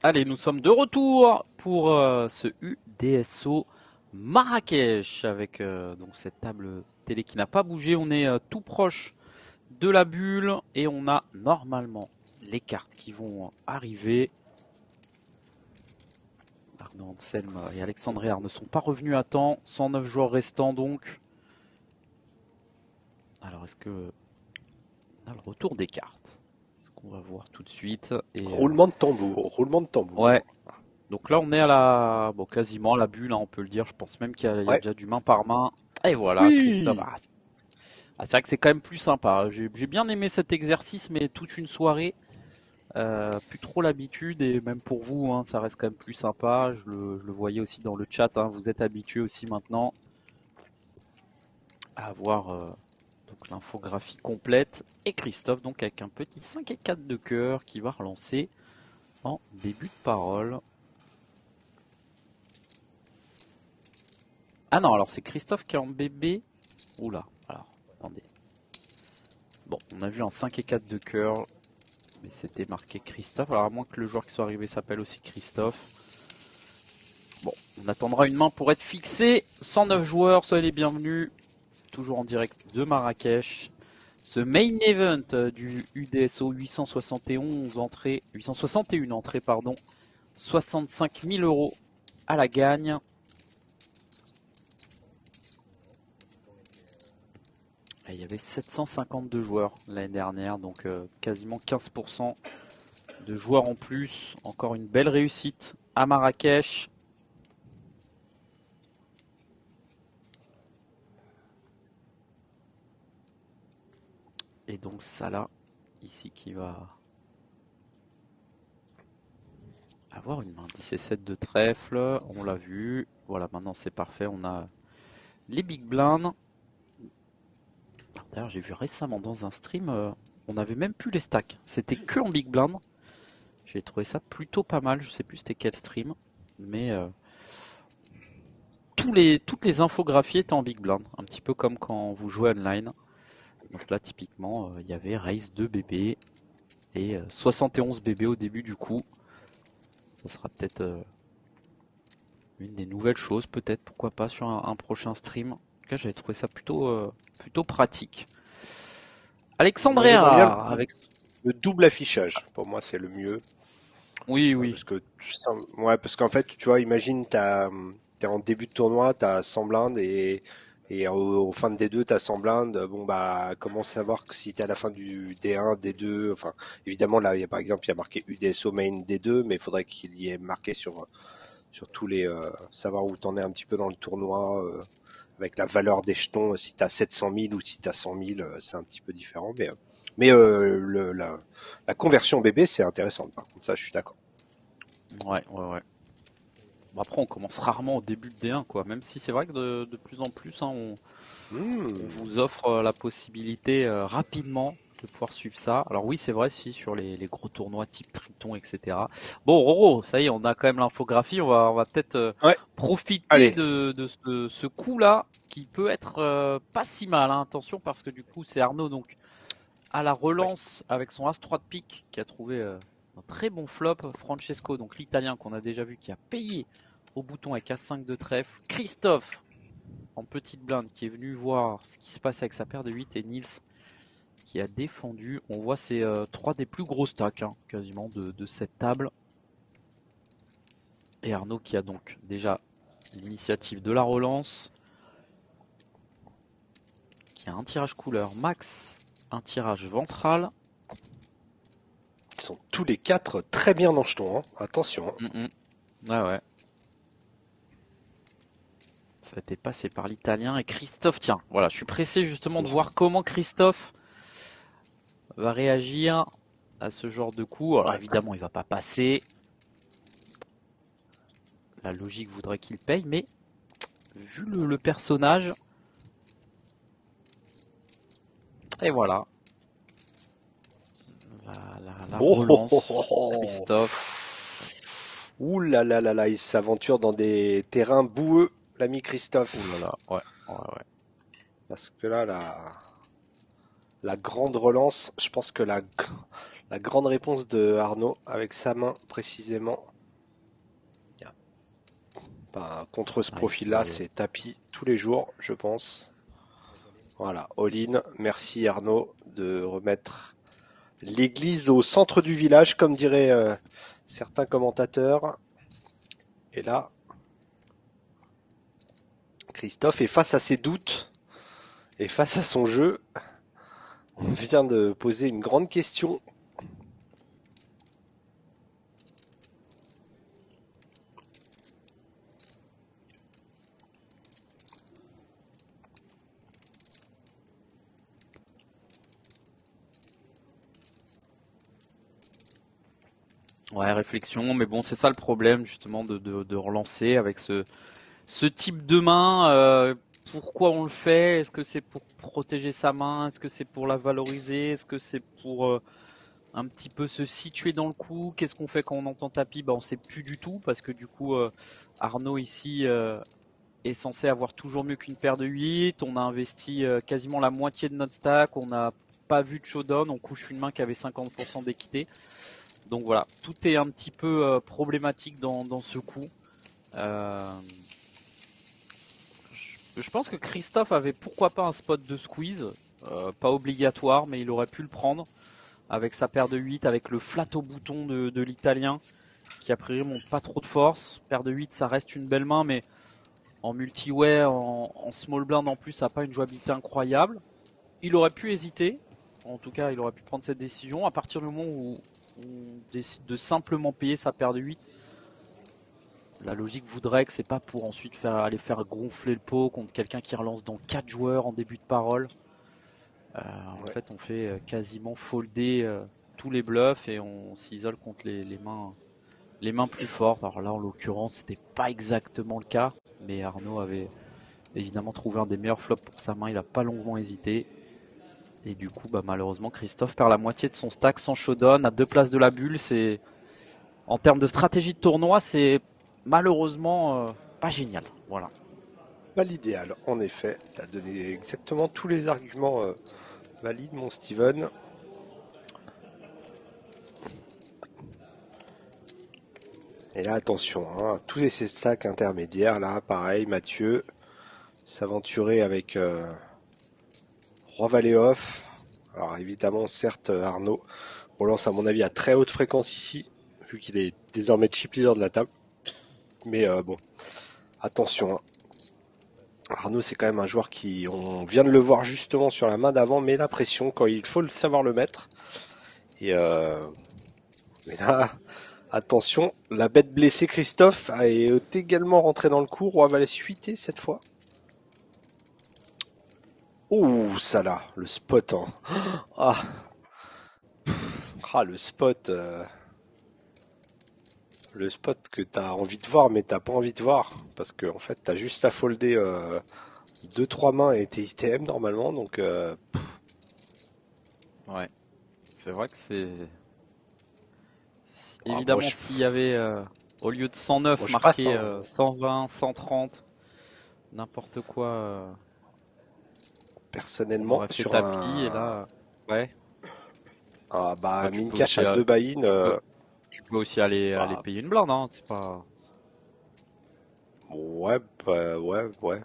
Allez, nous sommes de retour pour ce UDSO Marrakech avec donc cette table télé qui n'a pas bougé. On est tout proche de la bulle et on a normalement les cartes qui vont arriver. Arnaud Anselme et Alexandre Réard ne sont pas revenus à temps. 109 joueurs restants donc. Alors est-ce que on a le retour des cartes? Ce qu'on va voir tout de suite. Et, Roulement de tambour, roulement de tambour. ouais. Donc là, on est à la, bon, quasiment à la bulle, hein, on peut le dire. Je pense même qu'il y a Ouais. déjà du main par main. Et voilà, Christophe. Oui. C'est vrai que c'est quand même plus sympa. J'ai bien aimé cet exercice, mais toute une soirée, plus trop l'habitude. Et même pour vous, hein, ça reste quand même plus sympa. Je le voyais aussi dans le chat. Hein, vous êtes habitués aussi maintenant à avoir donc l'infographie complète. Et Christophe, donc avec un petit 5 et 4 de cœur qui va relancer en début de parole. Ah non, alors c'est Christophe qui est en bébé. Oula, alors, attendez. Bon, on a vu un 5 et 4 de cœur, mais c'était marqué Christophe. Alors à moins que le joueur qui soit arrivé s'appelle aussi Christophe. Bon, on attendra une main pour être fixé. 109 joueurs, soyez les bienvenus. Toujours en direct de Marrakech. Ce main event du UDSO 871 entrées, 861 entrées, pardon. 65 000 € à la gagne. Il y avait 752 joueurs l'année dernière, donc quasiment 15% de joueurs en plus. Encore une belle réussite à Marrakech. Et donc Salah, ici, qui va avoir une main 10 et 7 de trèfle. On l'a vu. Voilà, maintenant c'est parfait. On a les big blinds. D'ailleurs, j'ai vu récemment dans un stream, on n'avait même plus les stacks. C'était que en big blind. J'ai trouvé ça plutôt pas mal. Je sais plus c'était quel stream. Mais toutes les infographies étaient en big blind. Un petit peu comme quand vous jouez online. Donc là, typiquement, il y avait Race 2 bébés et 71 bébés au début du coup. Ça sera peut-être une des nouvelles choses, peut-être, pourquoi pas, sur un prochain stream. En tout cas, j'avais trouvé ça plutôt pratique. Alexandre Moi, j'aimerais bien Hérard, avec... le double affichage. Pour moi, c'est le mieux. Oui, oui. Parce que, ouais, parce qu'en fait, tu vois, imagine, t'es en début de tournoi, t'as 100 blindes et au fin de D2, t'as 100 blindes. Bon, bah, comment savoir que si t'es à la fin du D1, D2, enfin, évidemment, là, par exemple, il y a marqué UDSO main D2, mais il faudrait qu'il y ait marqué sur tous les, savoir où t'en es un petit peu dans le tournoi, avec la valeur des jetons, si t'as 700 000 ou si t'as 100 000, c'est un petit peu différent, mais la conversion bébé, c'est intéressant, par contre, ça, je suis d'accord. Ouais, ouais, ouais. Bon, après, on commence rarement au début de D1, quoi. Même si c'est vrai que de plus en plus, hein, on Hmm. vous offre la possibilité rapidement de pouvoir suivre ça. Alors oui, c'est vrai, si, sur les gros tournois type Triton, etc. Bon, Roro, ça y est, on a quand même l'infographie. On va peut-être Ouais, profiter allez. de ce coup-là, qui peut être pas si mal. Hein. Attention, parce que du coup, c'est Arnaud, donc, à la Ouais. relance, avec son As-3 de pique, qui a trouvé un très bon flop. Francesco, donc l'Italien qu'on a déjà vu, qui a payé au bouton avec As-5 de trèfle. Christophe, en petite blinde, qui est venu voir ce qui se passe avec sa paire de 8, et Nils qui a défendu. On voit ces trois des plus gros stacks, hein, quasiment, de cette table. Et Arnaud qui a donc déjà l'initiative de la relance, qui a un tirage couleur max, un tirage ventral. Ils sont tous les quatre très bien dans le jeton, hein. Attention, hein. Ouais, ouais. Ça a été passé par l'Italien et Christophe. Tiens, voilà, je suis pressé justement de voir comment Christophe va réagir à ce genre de coup. Alors Ouais. évidemment, il va pas passer. La logique voudrait qu'il paye, mais vu le personnage, et voilà, la Oh, oh, oh, relance, oh, oh. Christophe. Ouh là là là là, il s'aventure dans des terrains boueux, l'ami Ouh là Christophe. là, ouais, ouais, ouais. Parce que là, la grande relance, je pense que La grande réponse de Arnaud avec sa main précisément. Enfin, contre ce Ouais, profil-là, c'est tapis tous les jours, je pense. Voilà, all-in. Merci Arnaud de remettre l'église au centre du village, comme diraient certains commentateurs. Et là, Christophe est face à ses doutes et face à son jeu. On vient de poser une grande question. ouais, réflexion, mais bon, c'est ça le problème justement de relancer avec ce type de main. Pourquoi on le fait? Est-ce que c'est pour protéger sa main? Est-ce que c'est pour la valoriser? Est-ce que c'est pour un petit peu se situer dans le coup? Qu'est-ce qu'on fait quand on entend tapis? Bah, on sait plus du tout parce que du coup, Arnaud ici est censé avoir toujours mieux qu'une paire de 8. On a investi quasiment la moitié de notre stack. On n'a pas vu de showdown. On couche une main qui avait 50% d'équité. Donc voilà, tout est un petit peu problématique dans ce coup. Euh, je pense que Christophe avait pourquoi pas un spot de squeeze, pas obligatoire, mais il aurait pu le prendre avec sa paire de 8, avec le flat au bouton de l'italien, qui a priori monte pas trop de force. Paire de 8, ça reste une belle main, mais en multi-way, en small blind en plus, ça n'a pas une jouabilité incroyable. Il aurait pu hésiter, en tout cas, il aurait pu prendre cette décision. À partir du moment où on décide de simplement payer sa paire de 8, la logique voudrait que c'est pas pour ensuite aller faire gonfler le pot contre quelqu'un qui relance dans 4 joueurs en début de parole. En Ouais. fait, on fait quasiment folder tous les bluffs et on s'isole contre les mains plus fortes. Alors là, en l'occurrence, c'était pas exactement le cas, mais Arnaud avait évidemment trouvé un des meilleurs flops pour sa main. Il a pas longuement hésité. Et du coup, bah, malheureusement, Christophe perd la moitié de son stack sans showdown à 2 places de la bulle. C'est En termes de stratégie de tournoi, c'est malheureusement pas génial. Voilà. Pas l'idéal, en effet. Tu as donné exactement tous les arguments valides, mon Steven. Et là, attention, hein, tous ces stacks intermédiaires, là, pareil, Mathieu s'aventurer avec Roi Valet off. Alors évidemment, certes, Arnaud relance à mon avis à très haute fréquence ici, vu qu'il est désormais chip leader de la table. Mais bon, attention, hein. Arnaud, c'est quand même un joueur qui, on vient de le voir justement sur la main d'avant, met la pression quand il faut savoir le mettre. Et mais là, attention, la bête blessée Christophe est également rentré dans le coup. Roi Valet suité cette fois. Ouh, ça là, le spot. Hein. Ah, le spot. Le spot que t'as envie de voir, mais t'as pas envie de voir. Parce que en fait, t'as juste à folder 2-3 mains et tes ITM normalement. Donc, Ouais. C'est vrai que c'est. moi, Évidemment, s'il y avait au lieu de 109 je passe. marqué Hein. 120, 130, n'importe quoi, on Personnellement, aurait fait sur tapis et un. là. Ouais. Bah, Min cash à 2 buy-in. Tu peux aussi aller Bah, payer une blinde, hein. C'est pas. ouais, ouais. Bah,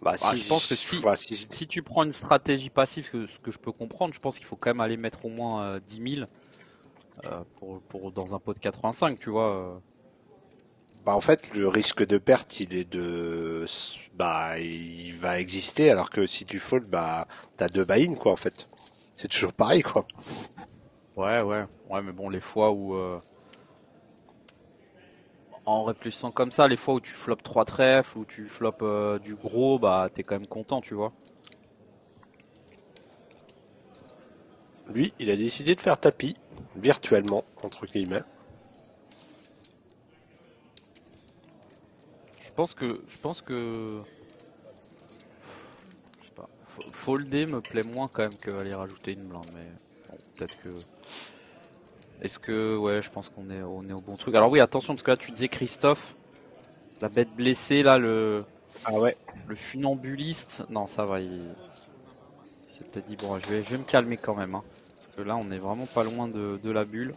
Bah, si, je pense que si tu prends une stratégie passive, ce que je peux comprendre, je pense qu'il faut quand même aller mettre au moins 10 000 dans un pot de 85, tu vois. bah, en fait, le risque de perte, bah, il va exister, alors que si tu fold, bah, t'as 2 buy-in, quoi, en fait. C'est toujours pareil, quoi. Ouais, mais bon, les fois où, en réfléchissant comme ça, les fois où tu floppes 3 trèfles, où tu floppes du gros, bah, t'es quand même content, tu vois. Lui, il a décidé de faire tapis, virtuellement, entre guillemets. Je pense que, je sais pas, folder me plaît moins quand même qu'aller rajouter une blinde, mais bon, peut-être que. Est-ce que, ouais, je pense qu'on est au bon truc. Alors oui, attention, parce que là, tu disais Christophe, la bête blessée, là, Ah ouais. le funambuliste. Non, ça va, il s'est peut-être dit, bon, je vais me calmer quand même, hein. que là, on est vraiment pas loin de la bulle.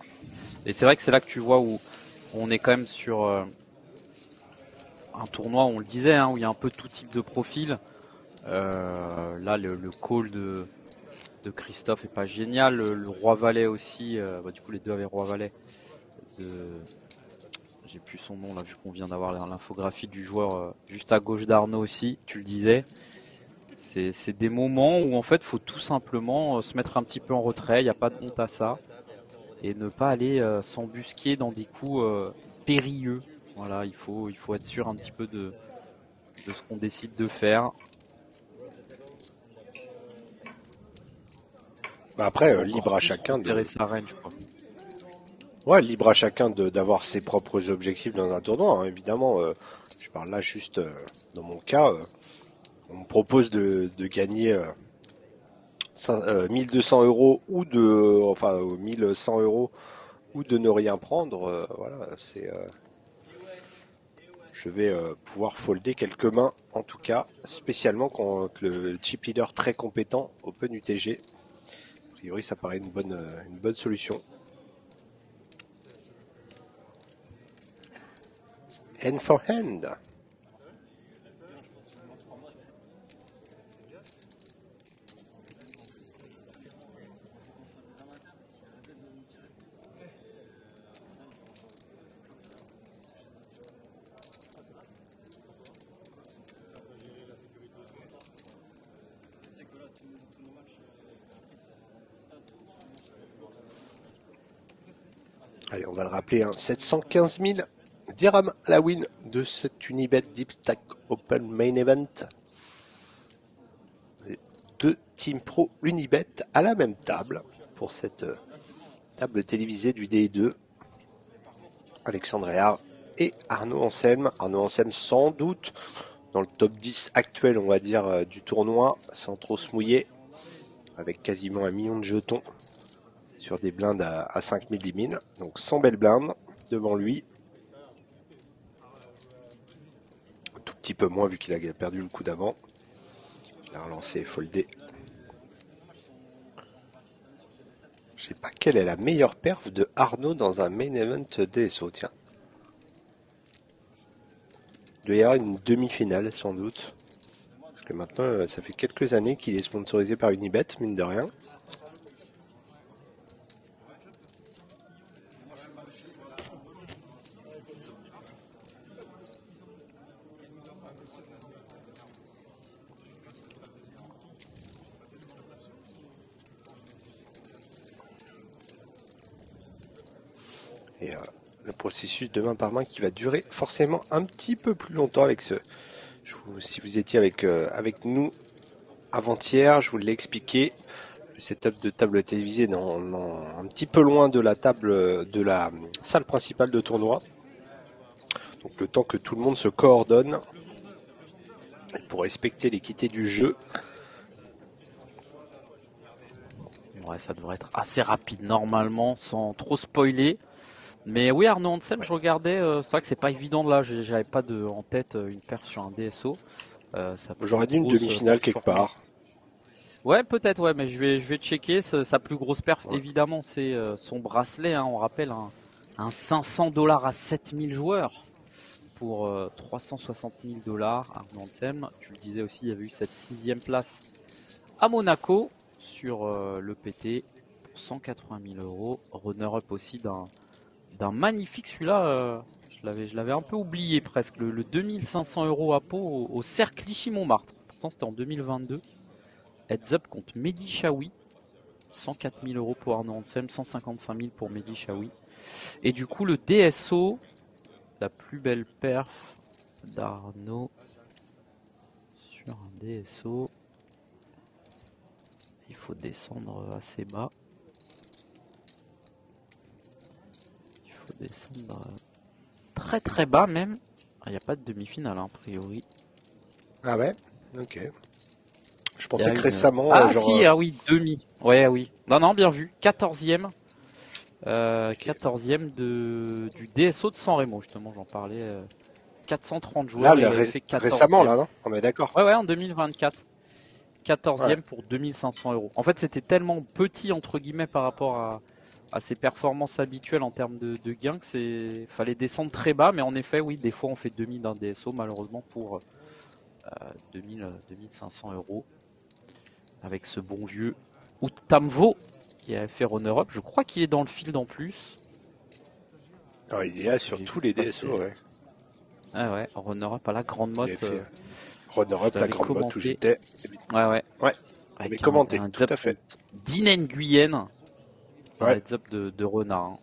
Et c'est vrai que c'est là que tu vois où on est quand même sur un tournoi, on le disait, hein, où il y a un peu tout type de profil. Là, le call de Christophe est pas génial. Le Roi Valet aussi. Du coup, les deux avaient Roi Valet. J'ai plus son nom là, vu qu'on vient d'avoir l'infographie du joueur juste à gauche d'Arnaud aussi. Tu le disais. C'est des moments où en fait, faut tout simplement se mettre un petit peu en retrait. Il n'y a pas de honte à ça et ne pas aller s'embusquer dans des coups périlleux. Voilà, il faut être sûr un petit peu de ce qu'on décide de faire. Bah après, libre à chacun sa range, quoi. Ouais, libre à chacun d'avoir ses propres objectifs dans un tournoi, hein, évidemment. Je parle là juste dans mon cas. On me propose de gagner 1200 euros ou enfin 1100 euros ou de ne rien prendre. Voilà, je vais pouvoir folder quelques mains, en tout cas, spécialement contre le chip leader très compétent OpenUTG. A priori, ça paraît une bonne solution. Hand for hand. Allez, on va le rappeler, hein, 715 000 dirhams la win de cette Unibet Deep Stack Open Main Event. Deux Team Pro Unibet à la même table pour cette table télévisée du DE2. Alexandre Réard et Arnaud Anselme. Arnaud Anselme sans doute dans le top 10 actuel, on va dire, du tournoi, sans trop se mouiller, avec quasiment 1 million de jetons sur des blindes à 5000 limines. Donc 100 belles blindes devant lui. Un tout petit peu moins vu qu'il a perdu le coup d'avant. Il a relancé et foldé. Je sais pas quelle est la meilleure perf de Arnaud dans un main event DSO, tiens. Il doit y avoir une demi-finale sans doute. Parce que maintenant, ça fait quelques années qu'il est sponsorisé par Unibet, mine de rien. Et le processus de main par main qui va durer forcément un petit peu plus longtemps avec ce... Si vous étiez avec nous avant-hier, je vous l'ai expliqué, le setup de table télévisée un petit peu loin de la table de la salle principale de tournoi. Donc le temps que tout le monde se coordonne pour respecter l'équité du jeu. Ouais, ça devrait être assez rapide normalement, sans trop spoiler. Mais oui, Arnaud Anselme, je regardais, c'est vrai que c'est pas évident là, j'avais pas en tête une perf sur un DSO. J'aurais dit une demi-finale quelque part. Ouais, peut-être, ouais, mais je vais checker. Sa plus grosse perf, ouais. Évidemment, c'est son bracelet, hein, on rappelle, un 500 $ à 7000 joueurs pour 360 000 $. Arnaud Anselme, tu le disais aussi, il y avait eu cette 6e place à Monaco sur le PT pour 180 000 €. Runner-up aussi d'un magnifique, celui-là, je l'avais un peu oublié presque, le 2500 € à Pau au Cercle Clichy-Montmartre. Pourtant, c'était en 2022. Heads up contre Mehdi Chaoui. 104 000 € pour Arnaud Anselme, 155 000 pour Mehdi Chaoui. Et du coup, le DSO, la plus belle perf d'Arnaud sur un DSO. Il faut descendre assez bas. Il faut descendre très très bas même. Il n'y a pas de demi-finale, hein, a priori. Ah ouais? Ok. Je pensais que récemment... oui, demi. Ouais, oui. Non, bien vu. 14e. 14e du DSO de San Remo, justement, j'en parlais. 430 joueurs. Là, récemment, là, non? On est d'accord. Ouais, en 2024. 14e pour 2500 euros. En fait, c'était tellement petit, entre guillemets, par rapport à ses performances habituelles en termes de gains que fallait descendre très bas. Mais en effet, oui, des fois, on fait demi d'un DSO, malheureusement, pour 2500 euros. Avec ce bon vieux Tamvo qui a fait runner-up. Je crois qu'il est dans le field en plus. Alors, il est là sur tous les DSO, ouais. Ah ouais, runner-up à la grande motte. Runner-up, la grande motte où j'étais. Ouais. Mais commenté, tout à fait. Dean Nguyen. Ouais. Heads up de renard. Hein.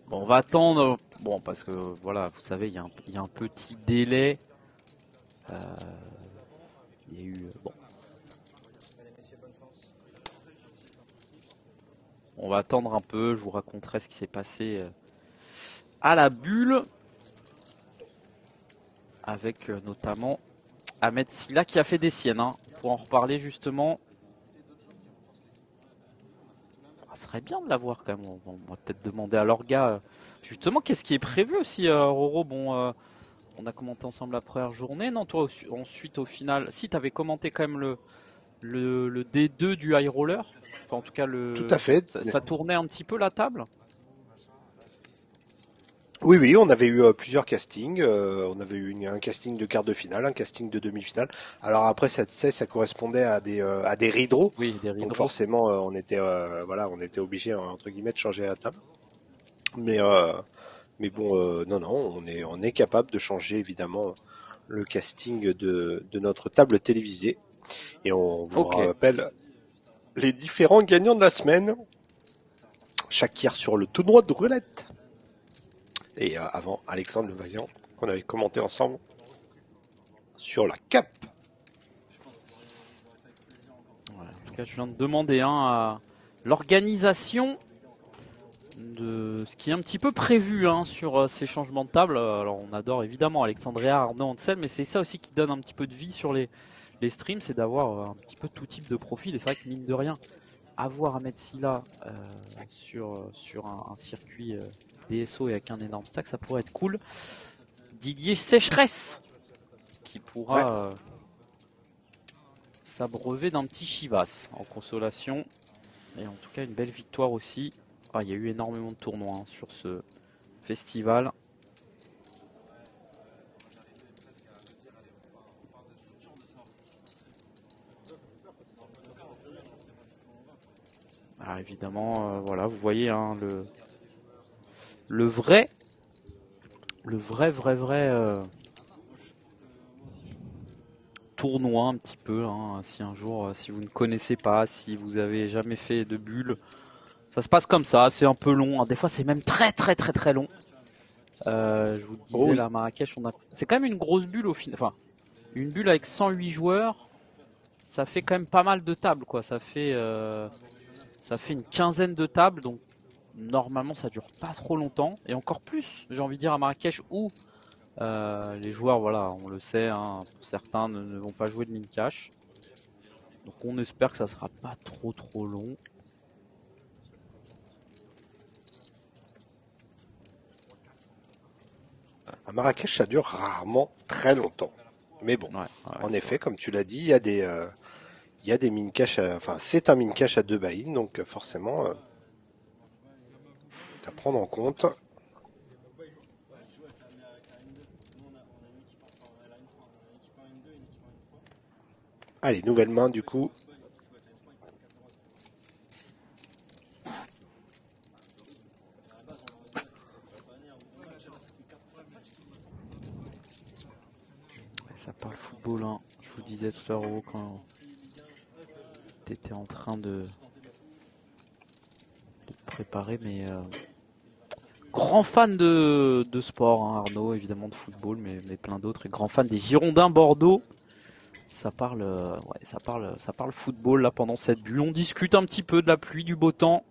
Bon, on va attendre. Bon, parce que voilà, vous savez, il y a un petit délai. Il y a eu. Bon. On va attendre un peu. Je vous raconterai ce qui s'est passé à la bulle. Avec notamment Ahmed Silla qui a fait des siennes. Hein, pour en reparler justement. Ça serait bien de l'avoir quand même. On va peut-être demander à l'orga. Justement, qu'est-ce qui est prévu aussi, Roro? Bon. On a commenté ensemble la première journée. Non, toi, ensuite, au final, si tu avais commenté quand même le D2 du high roller. Enfin, en tout cas, tout à fait. Ça tournait un petit peu la table. Oui, on avait eu plusieurs castings. On avait eu un casting de quart de finale, un casting de demi-finale. Alors après, ça correspondait à des redraws. Oui, des redraws. Donc forcément, on était obligé entre guillemets de changer la table. Mais bon, non, on est capable de changer évidemment le casting de notre table télévisée. Et on vous rappelle les différents gagnants de la semaine. Shakir sur le tournoi de roulette. Et avant, Alexandre Le Vaillant, qu'on avait commenté ensemble sur la cape. Voilà, en tout cas, je viens de demander à l'organisation de ce qui est un petit peu prévu sur ces changements de table. Alors, on adore évidemment Alexandria, Arnaud, Ansel, mais c'est ça aussi qui donne un petit peu de vie sur les streams, c'est d'avoir un petit peu tout type de profil. Et c'est vrai que mine de rien, avoir Ahmed Silla sur un circuit DSO et avec un énorme stack, ça pourrait être cool. Didier Sécheresse qui pourra s'abreuver d'un petit Chivas en consolation. Et en tout cas, une belle victoire aussi. Il y a eu énormément de tournois sur ce festival. Alors évidemment, voilà, vous voyez le vrai tournoi un petit peu. Si un jour, si vous ne connaissez pas, si vous avez jamais fait de bulle, ça se passe comme ça. C'est un peu long. Des fois, c'est même très long. Je vous disais là, à Marrakech, c'est quand même une grosse bulle au final. Enfin, une bulle avec 108 joueurs, ça fait quand même pas mal de tables, quoi. Ça fait une quinzaine de tables, donc normalement ça dure pas trop longtemps. Et encore plus, j'ai envie de dire, à Marrakech où les joueurs, voilà, on le sait, pour certains ne vont pas jouer de min cash. Donc on espère que ça sera pas trop long. À Marrakech, ça dure rarement très longtemps. Mais bon, en effet, comme tu l'as dit, il y a des min cash, enfin c'est un min cash à 2 buy-in, donc forcément, à prendre en compte. Allez, nouvelle main du coup. Ça parle football, hein. Je vous disais tout à l'heure quand tu étais en train de te préparer, mais grand fan de sport, Arnaud, évidemment de football, mais plein d'autres, et grand fan des Girondins Bordeaux. Ça parle football là pendant cette bulle. On discute un petit peu de la pluie, du beau temps.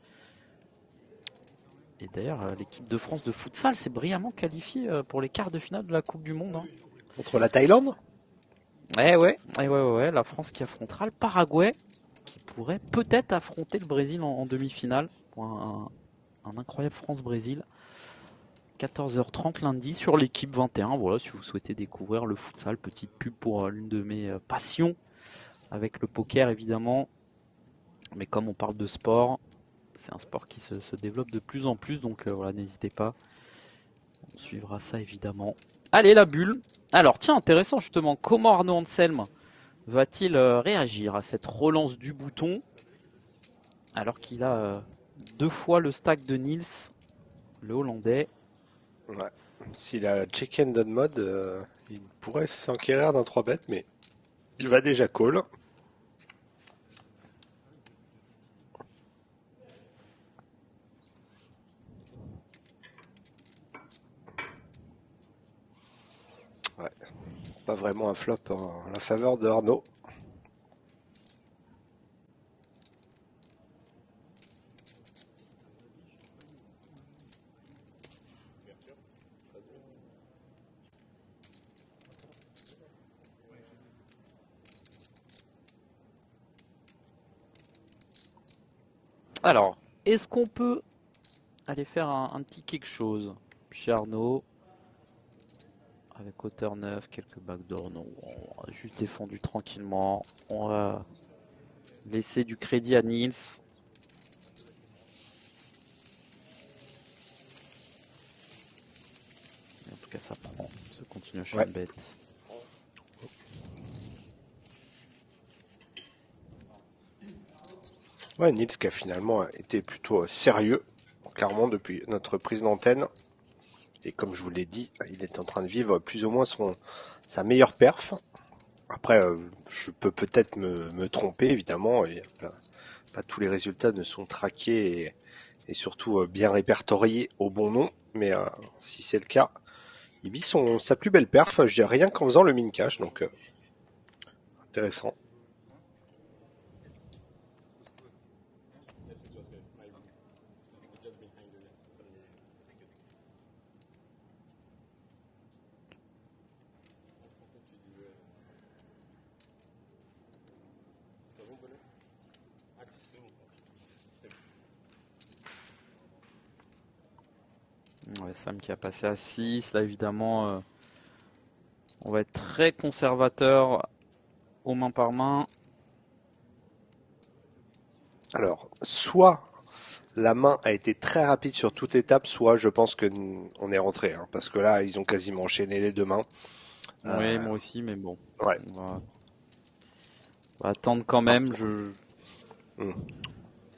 Et d'ailleurs, l'équipe de France de futsal s'est brillamment qualifiée pour les quarts de finale de la Coupe du Monde. Contre la Thaïlande ? Ouais. La France qui affrontera le Paraguay, qui pourrait peut-être affronter le Brésil en demi-finale pour un incroyable France-Brésil. 14h30 lundi sur l'équipe 21. Voilà, si vous souhaitez découvrir le futsal, petite pub pour l'une de mes passions, avec le poker évidemment. Mais comme on parle de sport, c'est un sport qui se développe de plus en plus, donc voilà, n'hésitez pas. On suivra ça évidemment. Allez, la bulle. Alors tiens, intéressant justement, comment Arnaud Anselme va-t-il réagir à cette relance du bouton alors qu'il a 2 fois le stack de Niels, le Hollandais. Ouais. S'il a check and done mode, il pourrait s'enquérir d'un 3 bêtes, mais il va déjà call. Ouais. Pas vraiment un flop en la faveur de Arnaud. Alors, est-ce qu'on peut aller faire un petit quelque chose chez Arnaud avec hauteur 9, quelques backdoors? Non, on va juste défendu tranquillement. On va laisser du crédit à Niels. En tout cas, ça prend ce continuation bet. Ouais, Niels qui a finalement été plutôt sérieux, clairement, depuis notre prise d'antenne. Et comme je vous l'ai dit, il est en train de vivre plus ou moins sa meilleure perf. Après, je peux peut-être me tromper, évidemment. Et pas tous les résultats ne sont traqués et surtout bien répertoriés au bon nom. Mais si c'est le cas, il vit sa plus belle perf, je dirais rien qu'en faisant le min cash. Donc, intéressant. Ouais, Sam qui a passé à 6. Là, évidemment, on va être très conservateur aux mains par main. Alors, soit la main a été très rapide sur toute étape, soit je pense que on est rentré. Hein, parce que là, ils ont quasiment enchaîné les deux mains. Oui, moi aussi, mais bon. Ouais. On va attendre quand même. C'est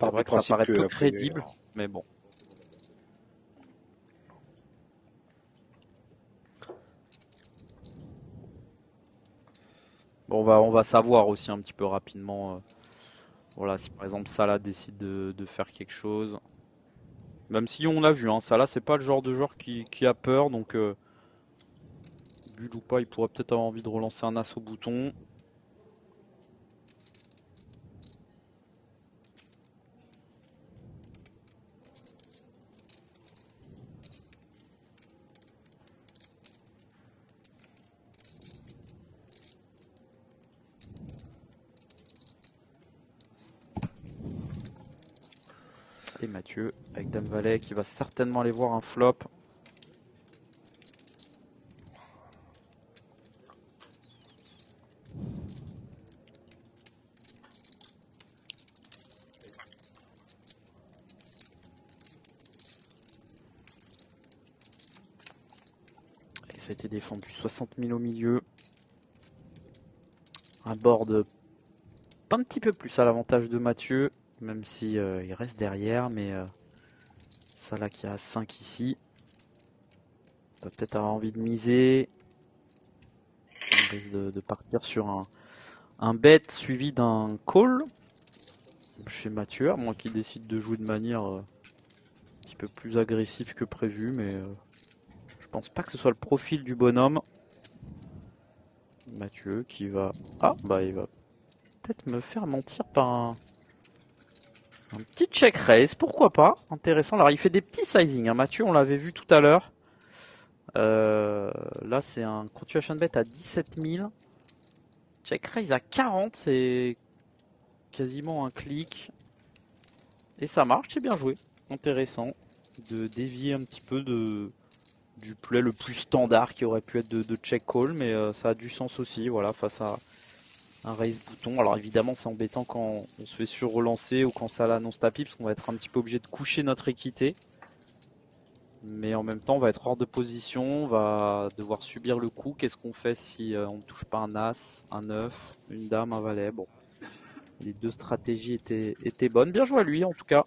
vrai que ça paraît peu crédible, mais bon. Bon, on va savoir aussi un petit peu rapidement. Voilà, si par exemple Salah décide de faire quelque chose. Même si on l'a vu, hein, Salah c'est pas le genre de joueur qui a peur, donc bulle ou pas, il pourrait peut-être avoir envie de relancer un as au bouton. Et Mathieu avec Dame Valet qui va certainement aller voir un flop. Et ça a été défendu 60 000 au milieu. Un board pas un petit peu plus à l'avantage de Mathieu, même si il reste derrière, mais Salah qui a 5 ici. Va peut-être avoir envie de miser. On risque de partir sur un bet suivi d'un call chez Mathieu, à moins qu'il décide de jouer de manière un petit peu plus agressive que prévu, mais je pense pas que ce soit le profil du bonhomme. Mathieu qui va... Ah, bah il va peut-être me faire mentir par un petit check raise, pourquoi pas, intéressant. Alors il fait des petits sizing, hein. Mathieu on l'avait vu tout à l'heure. Là c'est un continuation bet à 17 000. Check raise à 40, c'est quasiment un clic. Et ça marche, c'est bien joué. Intéressant de dévier un petit peu de du play le plus standard qui aurait pu être de check call, mais ça a du sens aussi, voilà, face à un raise bouton. Alors évidemment, c'est embêtant quand on se fait sur-relancer ou quand ça l'annonce tapis, parce qu'on va être un petit peu obligé de coucher notre équité. Mais en même temps, on va être hors de position, on va devoir subir le coup. Qu'est-ce qu'on fait si on ne touche pas un as, un 9, une dame, un valet? Bon, les deux stratégies étaient bonnes. Bien joué à lui, en tout cas.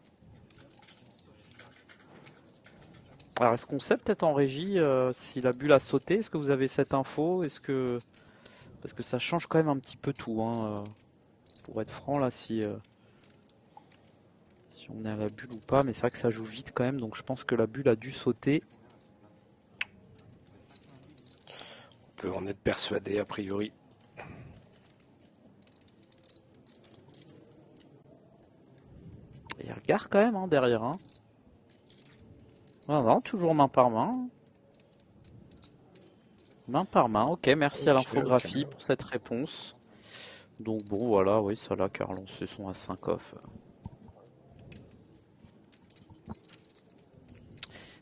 Alors, est-ce qu'on sait peut-être en régie si la bulle a sauté? Est-ce que vous avez cette info? Parce que ça change quand même un petit peu tout, hein, pour être franc, là, si on est à la bulle ou pas. Mais c'est vrai que ça joue vite quand même, donc je pense que la bulle a dû sauter. On peut en être persuadé, a priori. Il regarde quand même, hein, derrière. Hein. Non, non, toujours main par main. Main par main, ok, merci à l'infographie pour cette réponse. Donc bon, voilà, oui, ça là, car lancé son A5 off.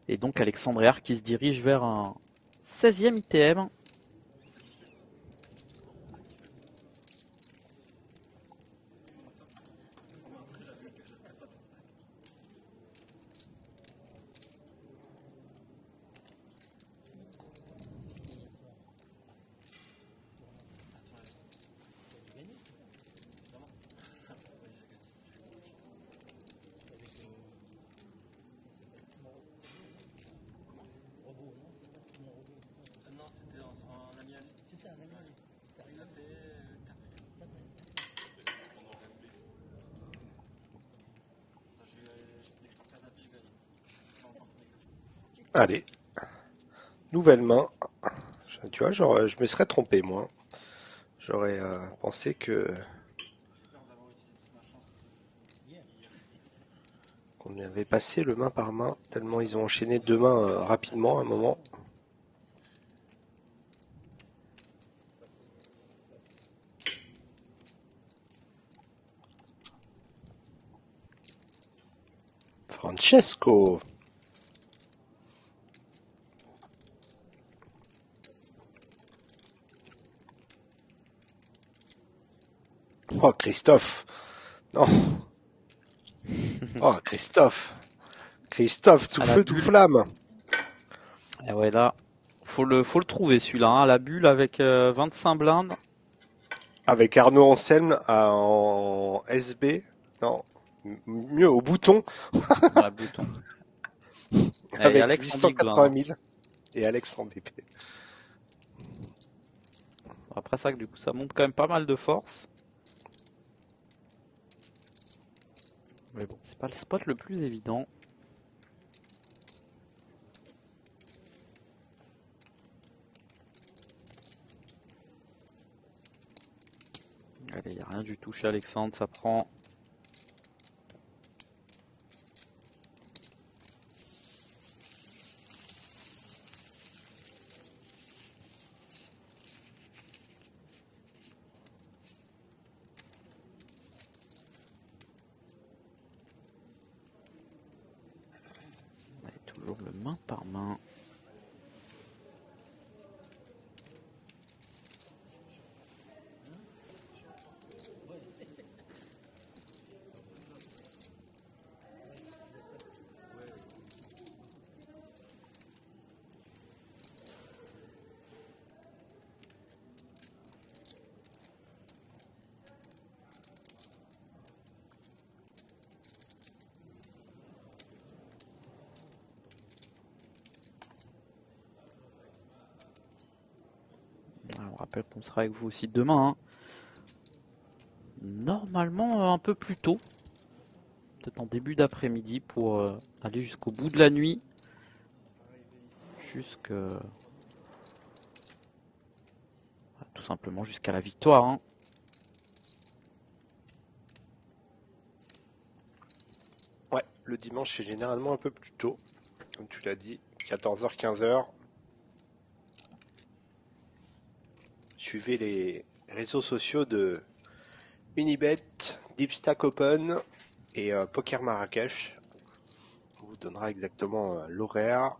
Et donc Alexandre Héard qui se dirige vers un 16e ITM. Allez, nouvelle main. Tu vois, genre, je me serais trompé, moi. J'aurais pensé qu'on avait passé le main par main, tellement ils ont enchaîné deux mains rapidement à un moment. Francesco. Oh, Christophe. Non. Oh, Christophe. Christophe, tout feu, tout flamme. Et ouais, là, faut le trouver celui-là, hein, la bulle avec 25 blindes. Avec Arnaud Anselme en SB. Non, mieux au bouton. Ouais, bouton. Avec Alex 880 000. Et Alex en BP. Après ça, du coup, ça monte quand même pas mal de force. Mais bon, c'est pas le spot le plus évident. Allez, il n'y a rien du tout chez Alexandre, ça prend. Allez, toujours le main par main. On rappelle qu'on sera avec vous aussi demain. Hein. Normalement un peu plus tôt. Peut-être en début d'après-midi pour aller jusqu'au bout de la nuit. Tout simplement jusqu'à la victoire. Hein. Ouais, le dimanche c'est généralement un peu plus tôt. Comme tu l'as dit, 14h, 15h. Suivez les réseaux sociaux de Unibet, Deepstack Open et Poker Marrakech. On vous donnera exactement l'horaire.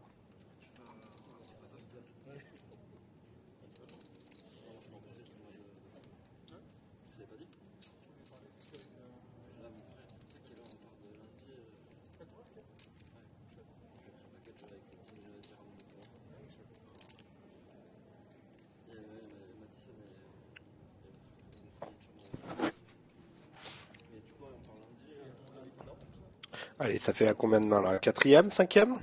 Allez, ça fait à combien de mains là? Quatrième, cinquième?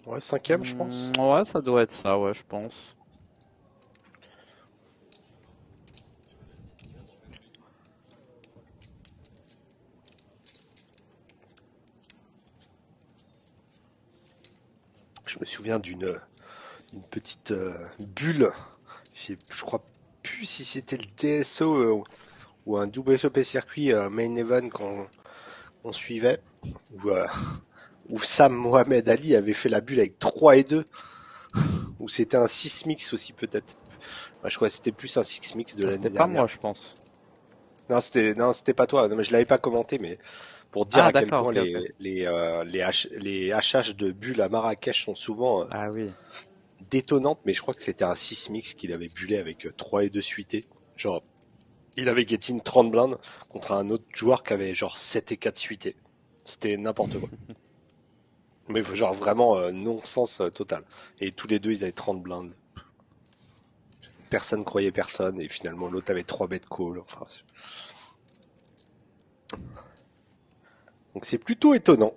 Ouais, cinquième, je pense. Ouais, ça doit être ça, ouais, je pense. Je me souviens d'une petite bulle. Je crois plus si c'était le TSO ou un WSOP circuit main event qu'on suivait, où, où Sam Mohamed Ali avait fait la bulle avec 3 et 2, ou c'était un 6 mix aussi peut-être. Ouais, je crois que c'était plus un 6 mix de Ah, l'année c'était pas moi, dernière. je pense. Non, c'était pas toi. Non, mais je l'avais pas commenté, mais pour dire Ah, à quel d'accord, point ok, ok. les HH de bulles à Marrakech sont souvent Ah oui. détonnantes, mais je crois que c'était un 6 mix qu'il avait bullé avec 3 et 2 suités. Genre, il avait get in 30 blindes contre un autre joueur qui avait genre 7 et 4 suités. C'était n'importe quoi. Mais genre vraiment non-sens total. Et tous les deux, ils avaient 30 blindes. Personne croyait personne, et finalement l'autre avait 3 bet call. Enfin, donc c'est plutôt étonnant.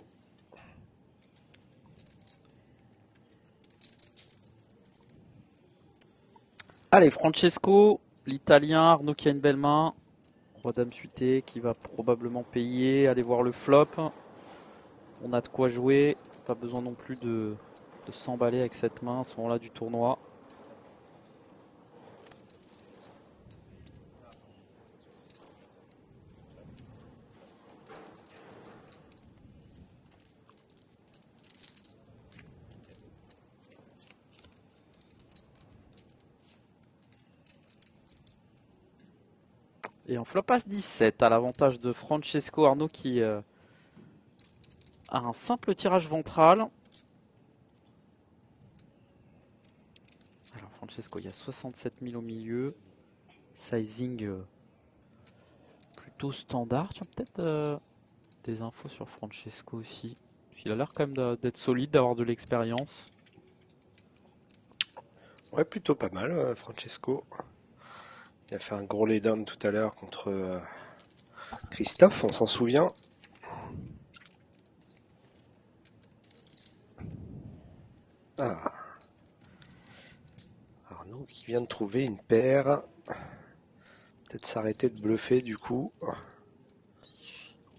Allez, Francesco, l'Italien, Arnaud qui a une belle main. Roi dame suité qui va probablement payer. Aller voir le flop. On a de quoi jouer. Pas besoin non plus de s'emballer avec cette main à ce moment-là du tournoi. Et en flop as 17 à l'avantage de Francesco. Arnaud qui a un simple tirage ventral. Alors Francesco, il y a 67 000 au milieu. Sizing plutôt standard. Tiens, peut-être des infos sur Francesco aussi. Il a l'air quand même d'être solide, d'avoir de l'expérience. Ouais, plutôt pas mal, Francesco. Il a fait un gros lay-down tout à l'heure contre Christophe, on s'en souvient. Ah, Arnaud qui vient de trouver une paire. Peut-être s'arrêter de bluffer du coup.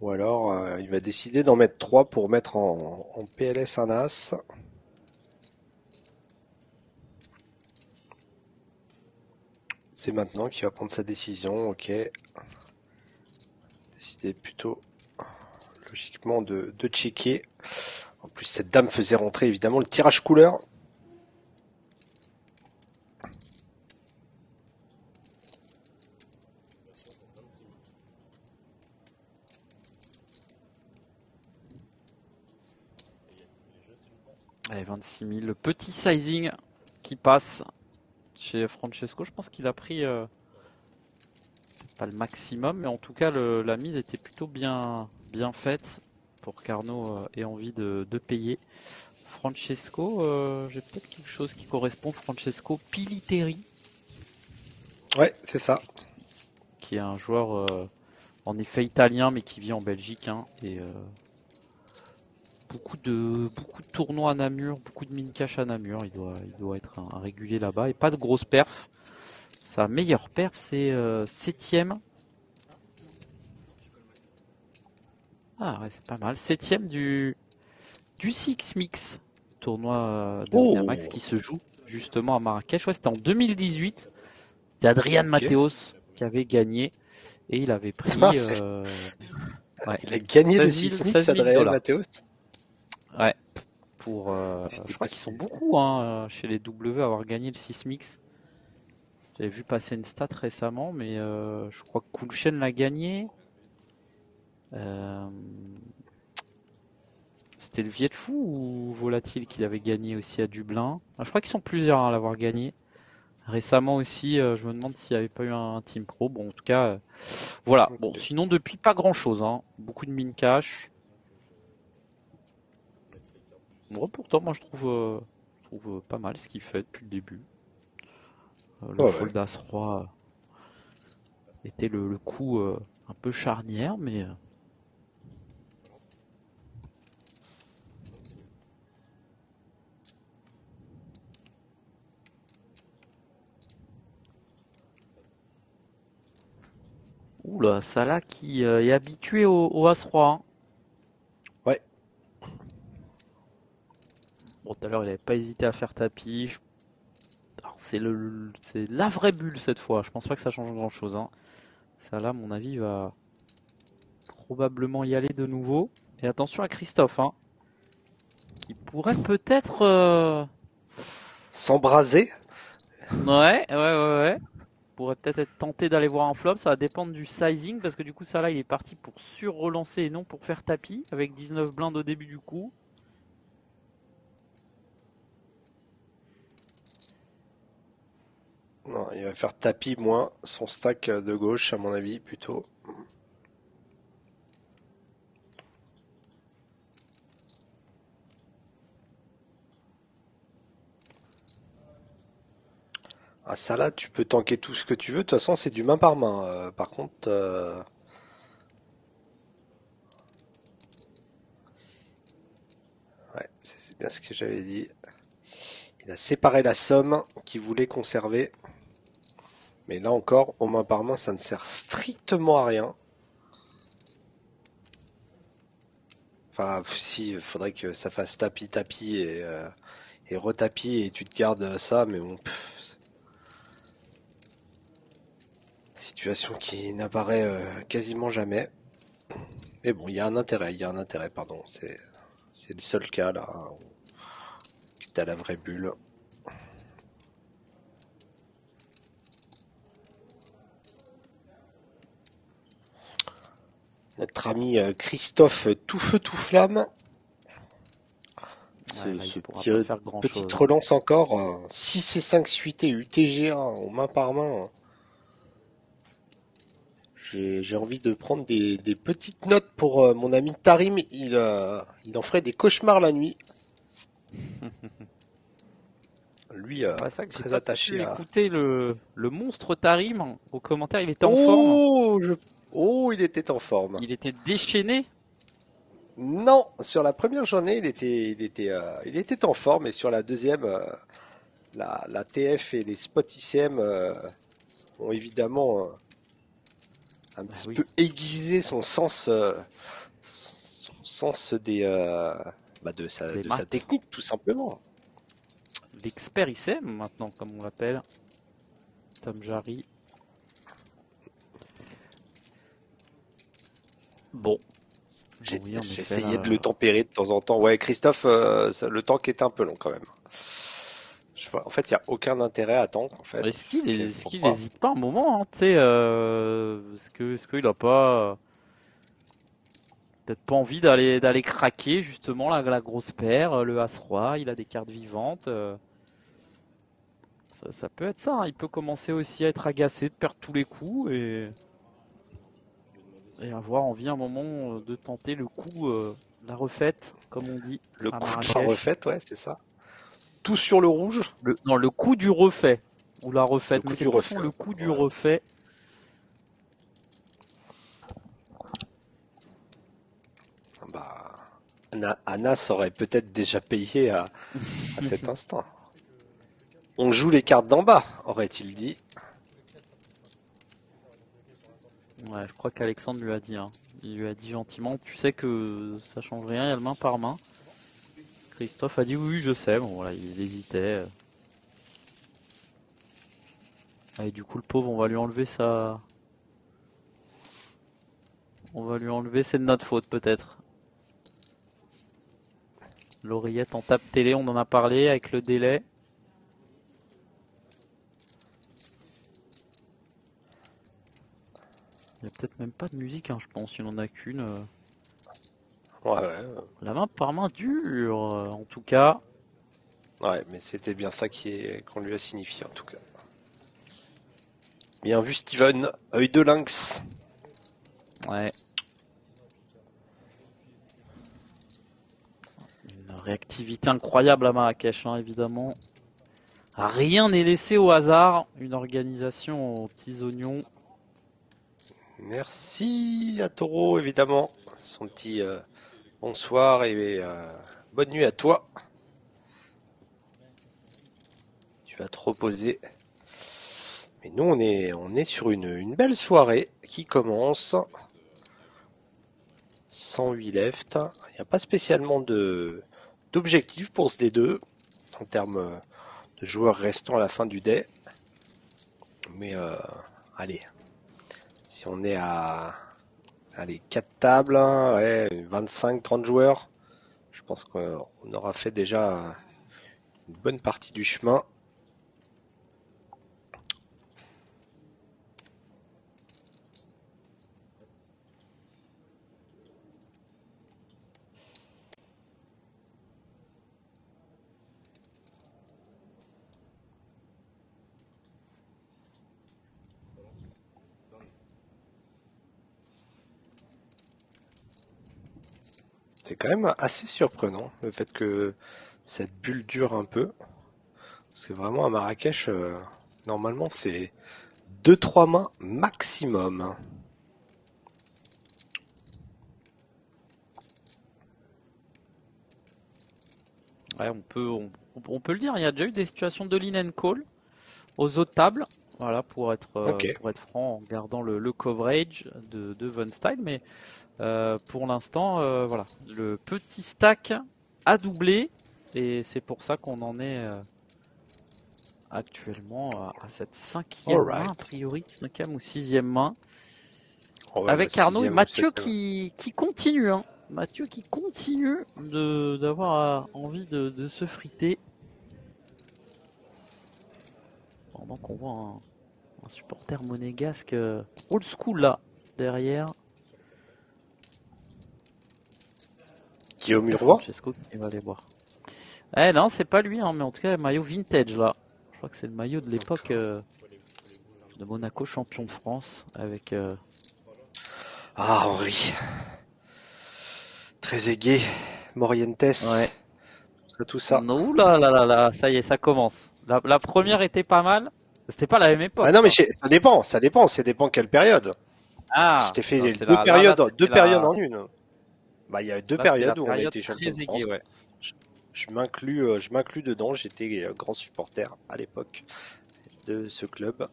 Ou alors il va décider d'en mettre 3 pour mettre en PLS un as. C'est maintenant qu'il va prendre sa décision, ok. Décider plutôt logiquement de checker. En plus cette dame faisait rentrer évidemment le tirage couleur. Allez, 26 000. Le petit sizing qui passe chez Francesco. Je pense qu'il a pris pas le maximum, mais en tout cas la mise était plutôt bien faite pour qu'Arnaud ait envie de payer. Francesco, j'ai peut-être quelque chose qui correspond. Francesco Piliteri, Ouais, c'est ça. qui est un joueur en effet italien, mais qui vit en Belgique. Hein, et beaucoup de tournois à Namur, beaucoup de min cash à Namur. Il doit être un régulier là-bas. Et pas de grosse perf. Sa meilleure perf, c'est 7ème. Ah ouais, c'est pas mal. 7ème du Six Mix, tournoi de Winamax Oh, qui se joue justement à Marrakech. Ouais, c'était en 2018. C'était Adrian ok. Mateos qui avait gagné et il avait pris ouais, Il a gagné le 16 000, Sismix, 16 000 Adrien dollars. Mathéos. Ouais, pour, J'étais je crois qu'ils passé. sont beaucoup hein, chez les W à avoir gagné le Six Mix. J'avais vu passer une stat récemment, mais je crois que Kulchen l'a gagné. Euh, C'était le Viet Fou ou Volatile qui l'avait gagné aussi à Dublin. Je crois qu'ils sont plusieurs à l'avoir gagné. Récemment aussi, je me demande s'il n'y avait pas eu un team pro. Bon, en tout cas, voilà. Bon, Ok. sinon depuis pas grand chose. Hein. Beaucoup de min cash. Bon, pourtant, moi je trouve pas mal ce qu'il fait depuis le début. Le Ouais, ouais. fold as roi était le coup un peu charnière, mais Oula, Salah qui est habitué au As-Roi, hein. Ouais, Bon, tout à l'heure, il avait pas hésité à faire tapis. Alors, c'est la vraie bulle cette fois. Je pense pas que ça change grand-chose, hein. Salah, à mon avis, va probablement y aller de nouveau. Et attention à Christophe, hein, qui pourrait peut-être... s'embraser. Ouais, ouais, ouais, ouais. Pourrait peut-être être tenté d'aller voir un flop. Ça va dépendre du sizing parce que du coup, Salah, il est parti pour sur-relancer et non pour faire tapis avec 19 blindes au début du coup. Non, il va faire tapis moins son stack de gauche, à mon avis, plutôt. Ah, ça là, tu peux tanker tout ce que tu veux. De toute façon, c'est du main par main. Par contre, ouais, c'est bien ce que j'avais dit. Il a séparé la somme qu'il voulait conserver. Mais là encore, au main par main, ça ne sert strictement à rien. Enfin, si, il faudrait que ça fasse tapis et retapis et tu te gardes ça, mais bon, situation qui n'apparaît quasiment jamais. Mais bon, il y a un intérêt, pardon. C'est le seul cas là où t'as la vraie bulle. Notre ami Christophe tout feu tout flamme. Ouais, là, il Ce pourra pas faire petite grand-chose, hein. relance encore. 6 et 5 suités UTG1 aux mains par main. J'ai envie de prendre des petites notes pour mon ami Tarim. Il en ferait des cauchemars la nuit. Lui, Ouais, c'est vrai que j'ai très pas pu attaché à... écouter le monstre Tarim. Au commentaire, il était en forme. Oh, oh, il était en forme. Il était déchaîné. Non, sur la première journée, il était en forme, et sur la deuxième, la TF et les spots ICM ont évidemment un Bah petit oui, peu aiguisé son sens des de sa maths. technique, tout simplement. L'expert ICM maintenant, comme on l'appelle. Tom Jarry. Bon. Bon, oui, en effet, J'essayais de là. le tempérer de temps en temps. Ouais, Christophe, le temps qui est un peu long quand même. En fait, il n'y a aucun intérêt à attendre, en fait. Est-ce Quasiment qu'il pas. hésite pas un moment, hein, tu sais, est-ce qu'il a pas peut-être pas envie d'aller craquer justement la grosse paire, le As-Roi, il a des cartes vivantes. Ça peut être ça, hein. Il peut commencer aussi à être agacé de perdre tous les coups et avoir envie un moment de tenter le coup, la refaite, comme on dit Le à coup de la Marrakech. refaite, ouais, c'est ça. Tout sur le rouge, Non, le coup du refait ou la le refaite, mais coup c'est du plus souvent refait. le coup du Ouais. refait. Bah, Anas aurait peut-être déjà payé à cet instant. On joue les cartes d'en bas, aurait-il dit. Ouais, je crois qu'Alexandre lui a dit, hein. Il lui a dit gentiment, tu sais que ça change rien, il y a le main par main. Christophe a dit oui, oui, je sais. Bon, voilà, il hésitait. Et du coup, le pauvre, on va lui enlever, c'est de notre faute peut-être. L'oreillette en tape télé, on en a parlé avec le délai. Il n'y a peut-être même pas de musique, hein, je pense. Il n'en a qu'une. Ouais, ouais, La main par main dure, en tout cas. ouais, mais c'était bien ça qu'on lui a signifié en tout cas. Bien vu Steven, œil de lynx. Ouais. Une réactivité incroyable à Marrakech, hein, évidemment. Rien n'est laissé au hasard. Une organisation aux petits oignons. Merci à Taureau, évidemment. Son petit bonsoir et bonne nuit à toi. Tu vas te reposer. Mais nous, on est sur une belle soirée qui commence. 108 left. Il n'y a pas spécialement d'objectif pour ce D2 en termes de joueurs restants à la fin du day. Mais allez, si on est à 4 tables, hein, ouais, 25-30 joueurs, je pense qu'on aura fait déjà une bonne partie du chemin. C'est quand même assez surprenant le fait que cette bulle dure un peu. Parce que vraiment à Marrakech, normalement c'est 2-3 mains maximum. Ouais, on peut le dire, il y a déjà eu des situations de lean and call aux autres tables. Voilà, Ok. pour être franc, en gardant le coverage de Von Style, mais pour l'instant, voilà, le petit stack a doublé et c'est pour ça qu'on en est actuellement à cette cinquième main, a Alright. priori, cinquième ou sixième main, Oh ouais, la avec Arnaud et sixième ou Mathieu septième. qui continue, hein. Mathieu qui continue d'avoir envie de se friter, pendant qu'on voit un supporter monégasque old school là, derrière. Guillaume Et Uroy. Francesco qui va aller voir. Eh non, c'est pas lui, hein, mais en tout cas, maillot vintage là. Je crois que c'est le maillot de l'époque de Monaco, champion de France, avec. Ah, Henri. Trezeguet, Morientes, Ouais. tout ça. Ouh là là là là, ça y est, ça commence. La première était pas mal. C'était pas la même Ah époque, non, mais ça. ça dépend quelle période. Je Ah, t'ai fait non, c'est là, deux c'était périodes en une. Bah, il y a deux là, c'était la périodes où on a période été champion de très aiguë, France. ouais. Je, je m'inclus dedans. J'étais grand supporter à l'époque de ce club.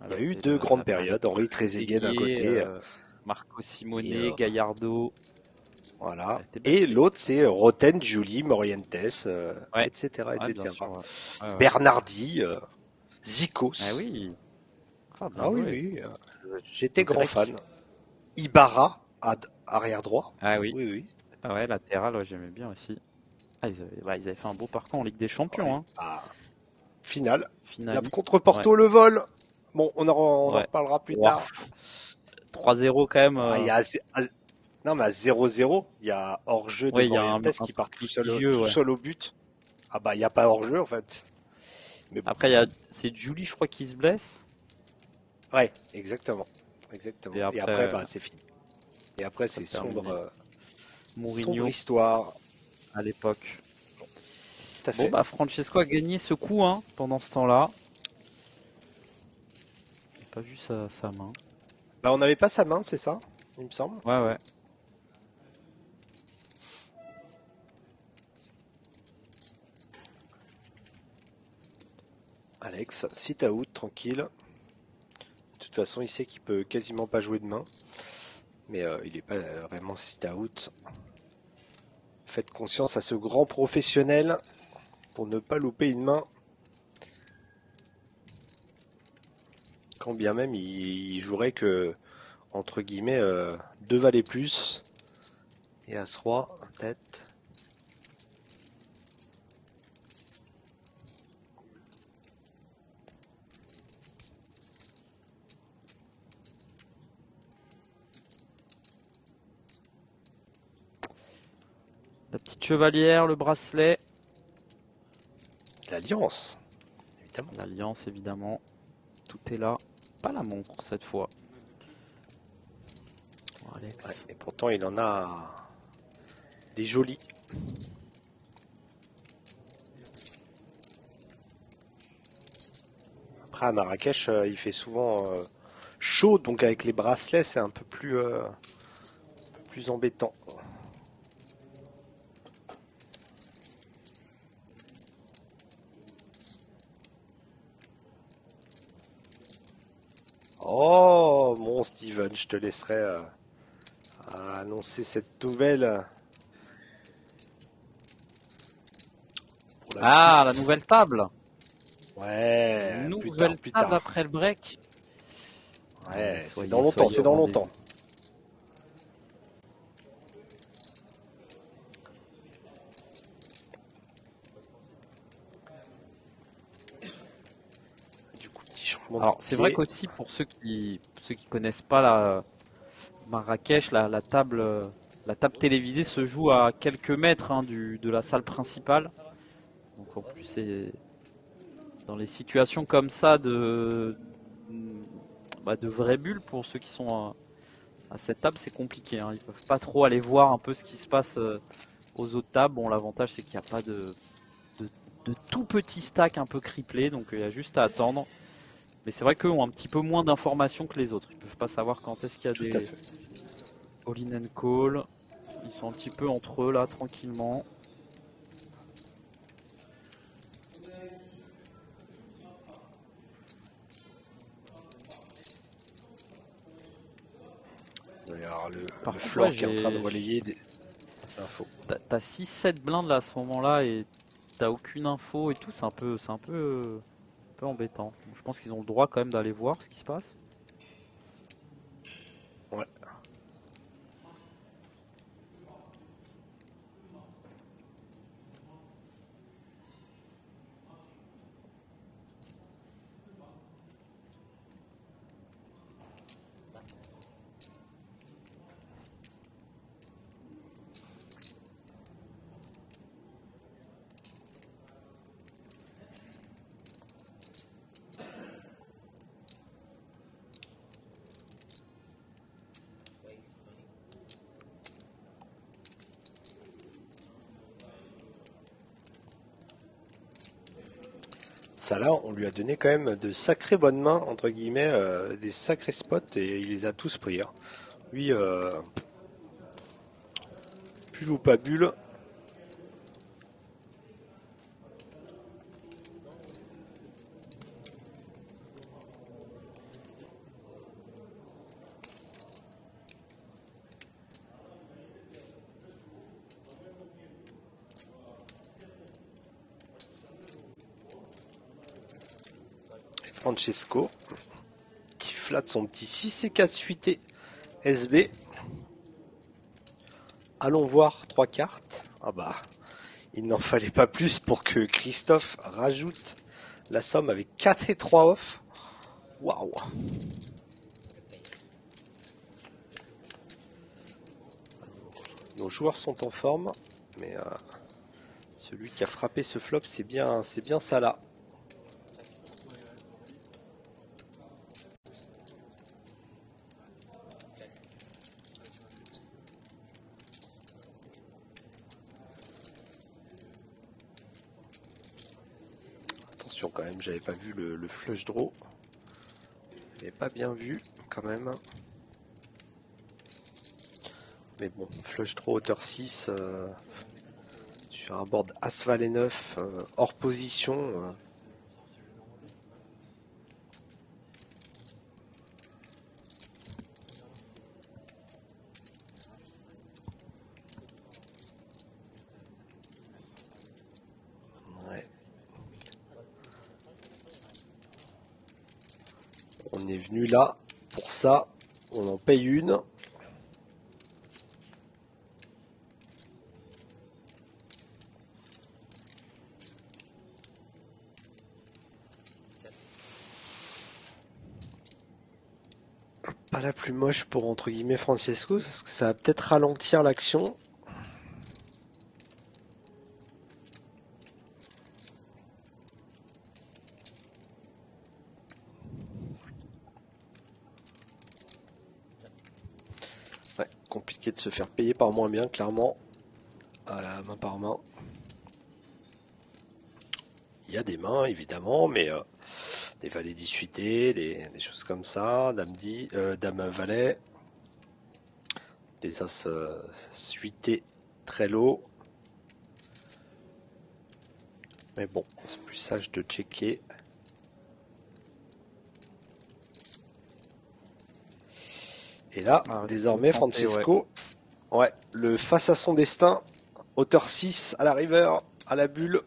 Il y Voilà, a eu c'était deux grandes la période périodes. Henri très Trezeguet d'un aiguë, côté Marco et Simone, Gallardo. voilà. Elle était belle, Et cette équipe. l'autre c'est Roten, Julie, Morientes, Ouais, etc., ouais, bien sûr. etc. Ouais, ouais, ouais. Bernardi, Ah Zikos. oui. Ah, bien Ah oui, joué. oui, j'étais Le grand grec. fan. Ibarra, arrière droit. Ah oui. Oui, oui. Ah ouais, latéral, ouais, j'aimais bien aussi. Ah, ils avaient fait un beau parcours en Ligue des Champions, Ouais. hein. Ah, finale. Finaliste. Contre Ouais, Porto, le vol. Bon, on en ouais. reparlera plus Ouah, tard. 3-0 quand même. Ouais, non, mais à 0-0, il y a hors-jeu de Ouais, il y a Morientes un qui truc part litigieux, tout ouais. seul au but. Ah bah, il n'y a pas hors-jeu en fait. Mais bon, Après, c'est Julie, je crois, qui se blesse. ouais, exactement. Exactement. Et Et après, après, bah, c'est fini. Et après, ça c'est se terminait. sombre Mourinho, histoire. à l'époque. Tout à Bon, fait. bah, Francesco a gagné ce coup, hein, pendant ce temps-là. J'ai pas vu sa main. Bah, on n'avait pas sa main, c'est ça, il me semble. Ouais, ouais. Alex, sit out, tranquille. De toute façon, il sait qu'il peut quasiment pas jouer de main. Mais il n'est pas vraiment sit out. Faites conscience à ce grand professionnel pour ne pas louper une main. Quand bien même il jouerait que, entre guillemets, deux valets plus. Et As-Roi, tête. La petite chevalière, le bracelet. L'Alliance, évidemment. L'alliance, évidemment. Tout est là. Pas la montre, cette fois. Bon, Ouais, Alex. et pourtant, il en a des jolis. Après, à Marrakech, il fait souvent chaud, donc avec les bracelets, c'est un peu plus embêtant. Oh, mon Steven, je te laisserai annoncer cette nouvelle pour la Ah, la suite. nouvelle table. Ouais, plus tard, Nouvelle plus table tard. après le break. Allez, Ouais, c'est dans longtemps, soyez c'est au dans longtemps. rendez-vous. Du coup, petit changement de Alors, c'est vrai clé. qu'aussi pour ceux qui connaissent pas la Marrakech, la table télévisée se joue à quelques mètres hein, de la salle principale. Donc en plus, c'est dans les situations comme ça de vraies bulles pour ceux qui sont à cette table, c'est compliqué. Hein. Ils peuvent pas trop aller voir un peu ce qui se passe aux autres tables. Bon, l'avantage c'est qu'il n'y a pas de, de tout petits stacks un peu criblés, donc il y a juste à attendre. Mais c'est vrai qu'eux ont un petit peu moins d'informations que les autres. Ils peuvent pas savoir quand est-ce qu'il y a Tout à des fait. all-in and call. Ils sont un petit peu entre eux là, tranquillement. Il doit y avoir Par le contre, ouais, flanc qui est en train de j'ai relayer des infos. t'as 6-7 blindes là à ce moment-là et t'as aucune info et tout, un peu embêtant. Je pense qu'ils ont le droit quand même d'aller voir ce qui se passe. Ouais. Ça là, on lui a donné quand même de sacrées bonnes mains, entre guillemets, des sacrés spots, et il les a tous pris. Hein. Lui, bulle ou pas bulle, Francesco, qui flatte son petit 6 et 4 suité SB. Allons voir 3 cartes. Ah bah, il n'en fallait pas plus pour que Christophe rajoute la somme avec 4 et 3 off. Waouh! Nos joueurs sont en forme, mais celui qui a frappé ce flop, c'est bien ça là. Attention quand même, j'avais pas vu le flush draw. Mais pas bien vu quand même. Mais bon, flush draw hauteur 6 sur un board As Valet 9 hors position. Ouais. On est venu là pour ça. On en paye une. Pas la plus moche pour entre guillemets Francesco, parce que ça va peut-être ralentir l'action. Ouais, compliqué de se faire payer par moins bien, clairement. À la main par main. Il y a des mains, évidemment, mais des valets 18, des choses comme ça. Dame 10, dame valet. Des as suités très low. Mais bon, c'est plus sage de checker. Et là, Ah, désormais, c'est tenté, Francesco, ouais, le face à son destin, hauteur 6 à la river, à la bulle.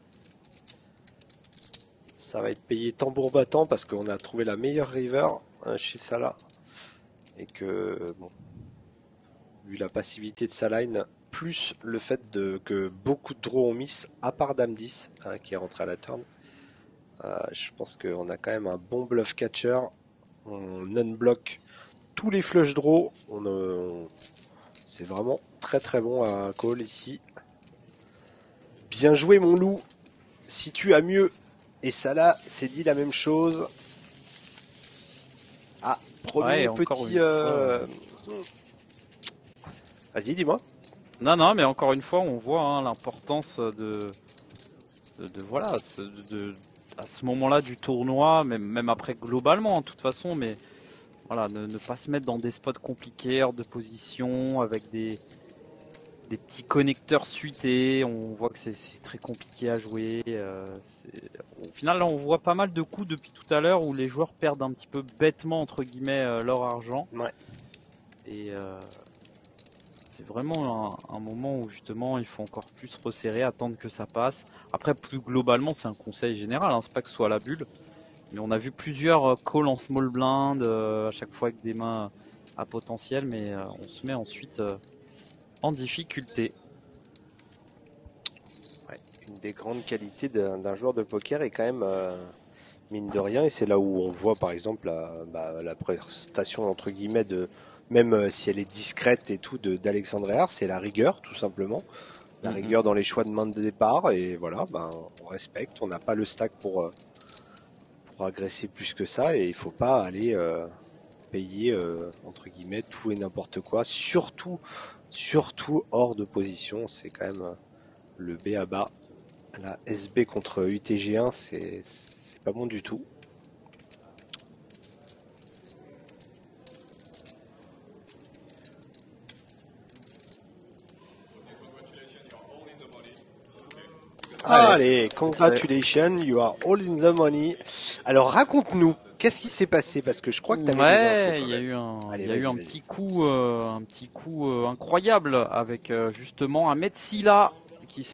Ça va être payé tambour battant parce qu'on a trouvé la meilleure river chez Salah. Et que, bon, vu la passivité de Saline, plus le fait que beaucoup de draws ont miss, à part Dame 10, qui est rentré à la turn, je pense qu'on a quand même un bon bluff catcher. On unblock tous les flush draws. C'est vraiment très très bon à call ici. Bien joué mon loup. Si tu as mieux. Et Salah s'est dit la même chose. Ah, premier petit... Vas-y, dis-moi. Non, mais encore une fois, on voit l'importance voilà, à ce moment-là du tournoi, même après globalement, de toute façon, mais voilà, ne pas se mettre dans des spots compliqués, hors de position, avec des petits connecteurs suités. On voit que c'est très compliqué à jouer. Au final, là, on voit pas mal de coups depuis tout à l'heure où les joueurs perdent un petit peu bêtement, entre guillemets, leur argent. Ouais. Et c'est vraiment un moment où justement il faut encore plus resserrer, attendre que ça passe. Après, plus globalement, c'est un conseil général, c'est pas que ce soit la bulle, mais on a vu plusieurs calls en small blind à chaque fois avec des mains à potentiel, mais on se met ensuite en difficulté. Ouais, une des grandes qualités d'un joueur de poker est quand même, mine de rien, et c'est là où on voit par exemple la prestation entre guillemets même si elle est discrète et tout, d'Alexandre Herr, c'est la rigueur tout simplement. La rigueur dans les choix de main de départ, et voilà, on respecte, on n'a pas le stack pour agresser plus que ça, et il faut pas aller payer entre guillemets tout et n'importe quoi, surtout hors de position. C'est quand même le B à bas. La SB contre UTG1, c'est pas bon du tout. Allez, congratulations, you are all in the money. Alors raconte-nous, qu'est-ce qui s'est passé? Parce que je crois que tu avais des infos. Il y a eu un petit coup incroyable avec justement un Metsila